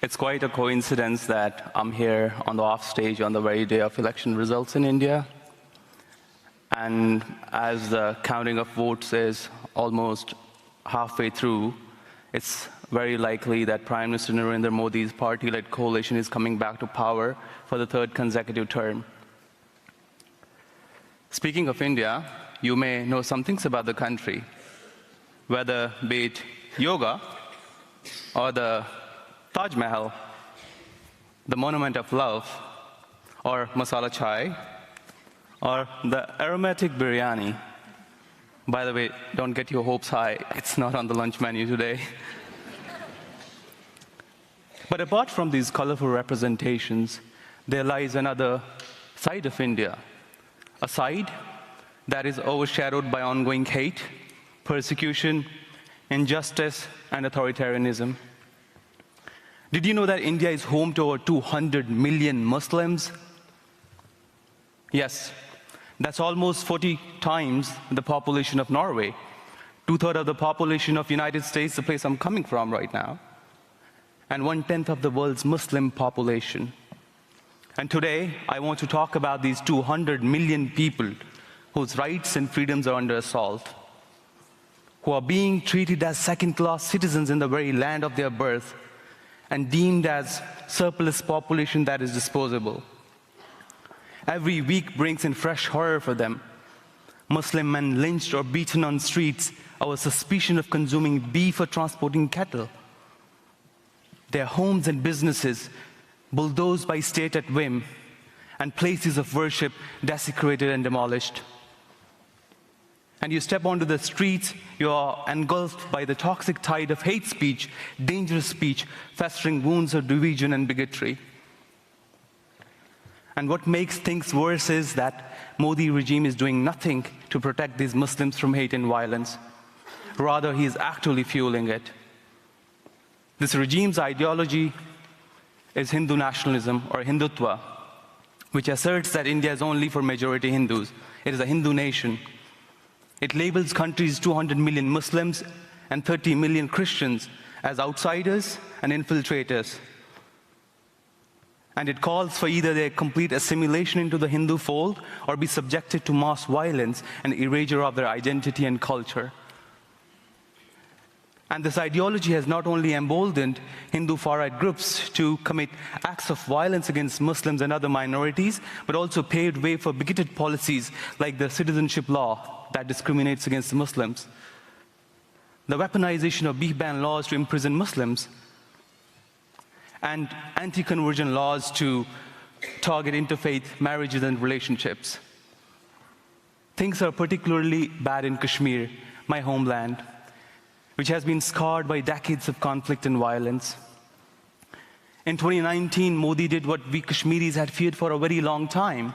It's quite a coincidence that I'm here on the offstage on the very day of election results in India. And as the counting of votes is almost halfway through, it's very likely that Prime Minister Narendra Modi's party-led coalition is coming back to power for the third consecutive term. Speaking of India, you may know some things about the country, whether be it yoga or the Taj Mahal, the Monument of Love, or masala chai, or the aromatic biryani. By the way, don't get your hopes high. It's not on the lunch menu today. But apart from these colorful representations, there lies another side of India, a side that is overshadowed by ongoing hate, persecution, injustice, and authoritarianism. Did you know that India is home to over 200 million Muslims? Yes, that's almost 40 times the population of Norway, 2/3 of the population of the United States, the place I'm coming from right now, and 1/10 of the world's Muslim population. And today, I want to talk about these 200 million people whose rights and freedoms are under assault, who are being treated as second-class citizens in the very land of their birth, and deemed as surplus population that is disposable. Every week brings in fresh horror for them. Muslim men lynched or beaten on streets over suspicion of consuming beef or transporting cattle. Their homes and businesses bulldozed by state at whim, and places of worship desecrated and demolished. And you step onto the streets, you are engulfed by the toxic tide of hate speech, dangerous speech, festering wounds of division and bigotry. And what makes things worse is that Modi regime is doing nothing to protect these Muslims from hate and violence. Rather, he is actually fueling it. This regime's ideology is Hindu nationalism, or Hindutva, which asserts that India is only for majority Hindus. It is a Hindu nation. It labels country's 200 million Muslims and 30 million Christians as outsiders and infiltrators. And it calls for either their complete assimilation into the Hindu fold or be subjected to mass violence and erasure of their identity and culture. And this ideology has not only emboldened Hindu far-right groups to commit acts of violence against Muslims and other minorities, but also paved way for bigoted policies like the citizenship law that discriminates against Muslims, the weaponization of beef ban laws to imprison Muslims, and anti-conversion laws to target interfaith marriages and relationships. Things are particularly bad in Kashmir, my homeland, which has been scarred by decades of conflict and violence. In 2019, Modi did what we Kashmiris had feared for a very long time.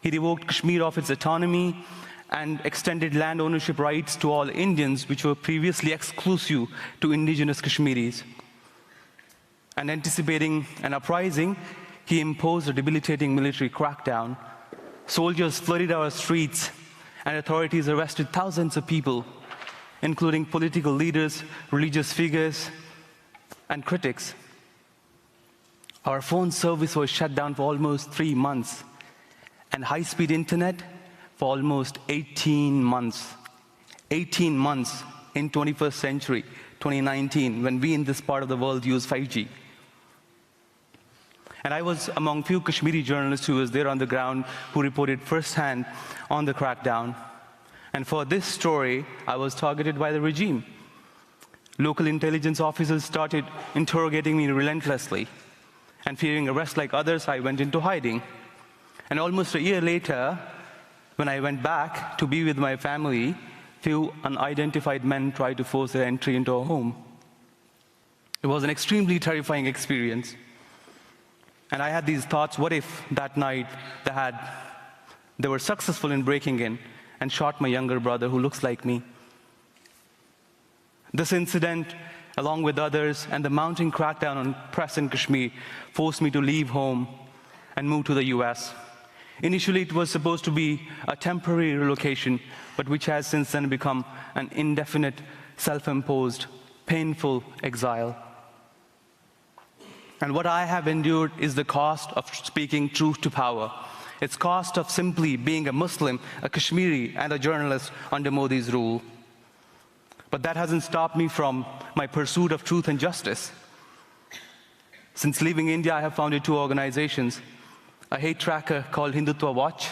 He revoked Kashmir of its autonomy and extended land ownership rights to all Indians, which were previously exclusive to indigenous Kashmiris. And anticipating an uprising, he imposed a debilitating military crackdown. Soldiers flooded our streets, and authorities arrested thousands of people, including political leaders, religious figures, and critics. Our phone service was shut down for almost 3 months, and high-speed internet for almost 18 months. 18 months in 21st century, 2019, when we in this part of the world use 5G. And I was among few Kashmiri journalists who was there on the ground who reported firsthand on the crackdown. And for this story, I was targeted by the regime. Local intelligence officers started interrogating me relentlessly. And fearing arrest like others, I went into hiding. And almost a year later, when I went back to be with my family, few unidentified men tried to force their entry into our home. It was an extremely terrifying experience. And I had these thoughts, what if that night they were successful in breaking in and shot my younger brother who looks like me. This incident, along with others, and the mounting crackdown on press in Kashmir forced me to leave home and move to the US. Initially, it was supposed to be a temporary relocation, but which has since then become an indefinite, self-imposed, painful exile. And what I have endured is the cost of speaking truth to power. It's cost of simply being a Muslim, a Kashmiri, and a journalist under Modi's rule. But that hasn't stopped me from my pursuit of truth and justice. Since leaving India, I have founded two organizations, a hate tracker called Hindutva Watch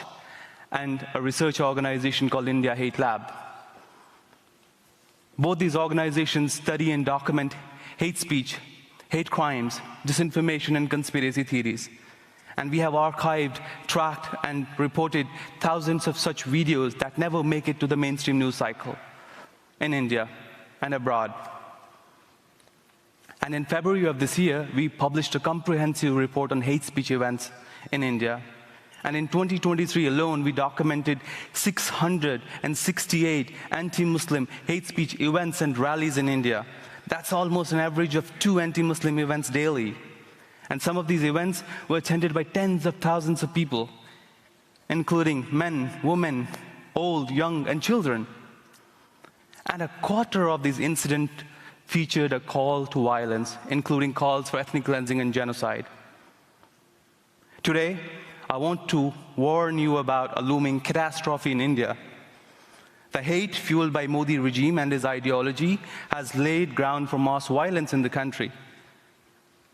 and a research organization called India Hate Lab. Both these organizations study and document hate speech, hate crimes, disinformation, and conspiracy theories. And we have archived, tracked, and reported thousands of such videos that never make it to the mainstream news cycle in India and abroad. And in February of this year, we published a comprehensive report on hate speech events in India. And in 2023 alone, we documented 668 anti-Muslim hate speech events and rallies in India. That's almost an average of 2 anti-Muslim events daily. And some of these events were attended by tens of thousands of people, including men, women, old, young, and children. And a quarter of these incidents featured a call to violence, including calls for ethnic cleansing and genocide. Today, I want to warn you about a looming catastrophe in India. The hate fueled by Modi regime and his ideology has laid ground for mass violence in the country.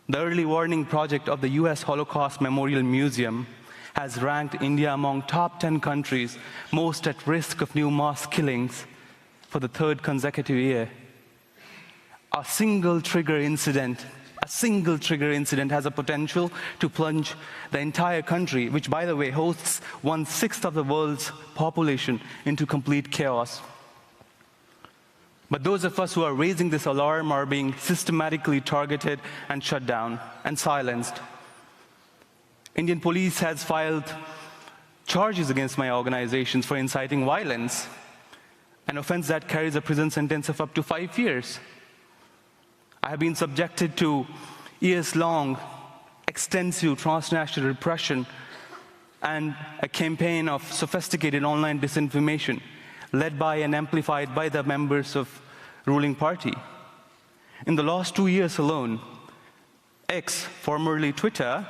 The Early Warning Project of the US Holocaust Memorial Museum has ranked India among top 10 countries most at risk of new mass killings for the third consecutive year. A single trigger incident has a potential to plunge the entire country, which, by the way, hosts 1/6 of the world's population, into complete chaos. But those of us who are raising this alarm are being systematically targeted and shut down and silenced. Indian police has filed charges against my organizations for inciting violence, an offense that carries a prison sentence of up to 5 years. I have been subjected to years-long, extensive transnational repression and a campaign of sophisticated online disinformation led by and amplified by the members of ruling party. In the last 2 years alone, X, formerly Twitter,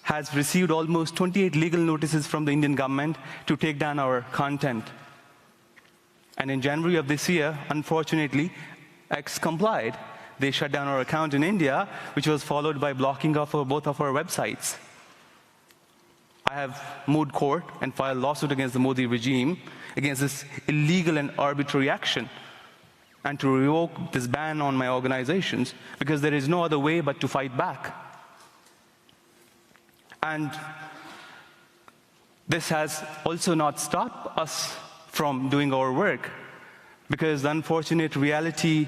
has received almost 28 legal notices from the Indian government to take down our content. And in January of this year, unfortunately, X complied. They shut down our account in India, which was followed by blocking of both of our websites. I have moved court and filed a lawsuit against the Modi regime, against this illegal and arbitrary action, and to revoke this ban on my organizations, because there is no other way but to fight back. And this has also not stopped us from doing our work, because the unfortunate reality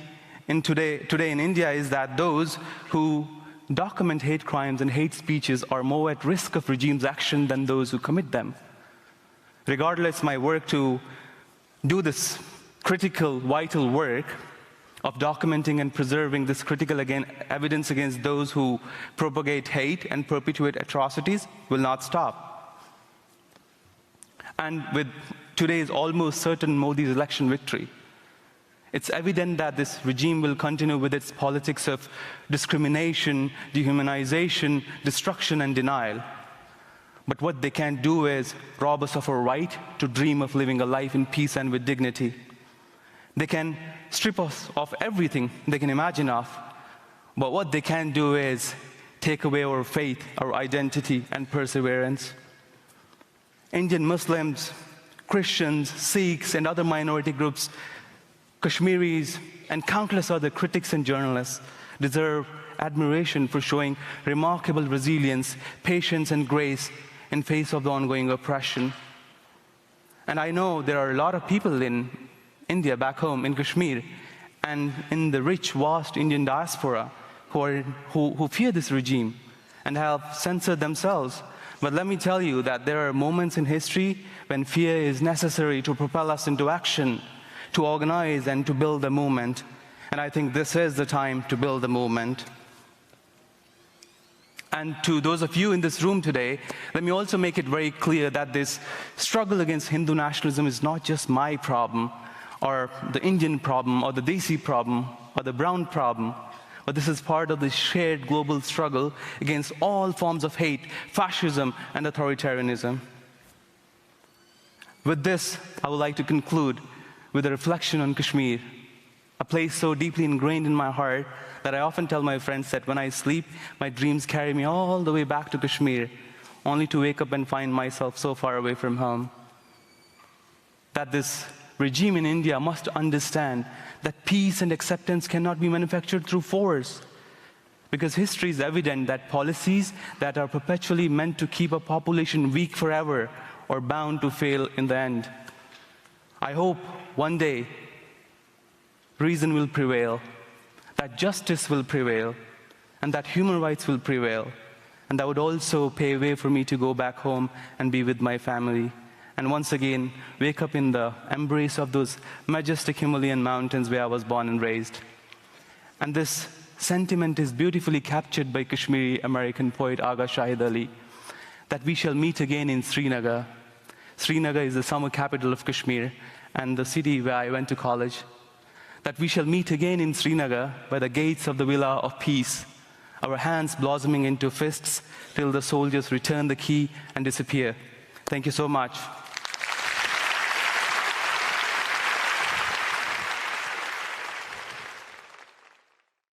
today in India is that those who document hate crimes and hate speeches are more at risk of regime's action than those who commit them. Regardless, my work to do this critical, vital work of documenting and preserving this critical evidence against those who propagate hate and perpetuate atrocities will not stop. And with today's almost certain Modi's election victory, it's evident that this regime will continue with its politics of discrimination, dehumanization, destruction, and denial. But what they can do is rob us of our right to dream of living a life in peace and with dignity. They can strip us of everything they can imagine of, but what they can do is take away our faith, our identity, and perseverance. Indian Muslims, Christians, Sikhs, and other minority groups, Kashmiris, and countless other critics and journalists deserve admiration for showing remarkable resilience, patience, and grace in face of the ongoing oppression. And I know there are a lot of people in India, back home in Kashmir, and in the rich, vast Indian diaspora who fear this regime and have censored themselves. But let me tell you that there are moments in history when fear is necessary to propel us into action, to organize and to build a movement. And I think this is the time to build a movement. And to those of you in this room today, let me also make it very clear that this struggle against Hindu nationalism is not just my problem, or the Indian problem, or the Desi problem, or the brown problem, but this is part of the shared global struggle against all forms of hate, fascism, and authoritarianism. With this, I would like to conclude with a reflection on Kashmir, a place so deeply ingrained in my heart that I often tell my friends that when I sleep, my dreams carry me all the way back to Kashmir, only to wake up and find myself so far away from home. That this regime in India must understand that peace and acceptance cannot be manufactured through force, because history is evident that policies that are perpetually meant to keep a population weak forever are bound to fail in the end. I hope one day reason will prevail, that justice will prevail, and that human rights will prevail, and that would also pave way for me to go back home and be with my family, and once again wake up in the embrace of those majestic Himalayan mountains where I was born and raised. And this sentiment is beautifully captured by Kashmiri American poet Agha Shahid Ali, that we shall meet again in Srinagar. Srinagar is the summer capital of Kashmir and the city where I went to college. That we shall meet again in Srinagar by the gates of the Villa of Peace, our hands blossoming into fists till the soldiers return the key and disappear. Thank you so much.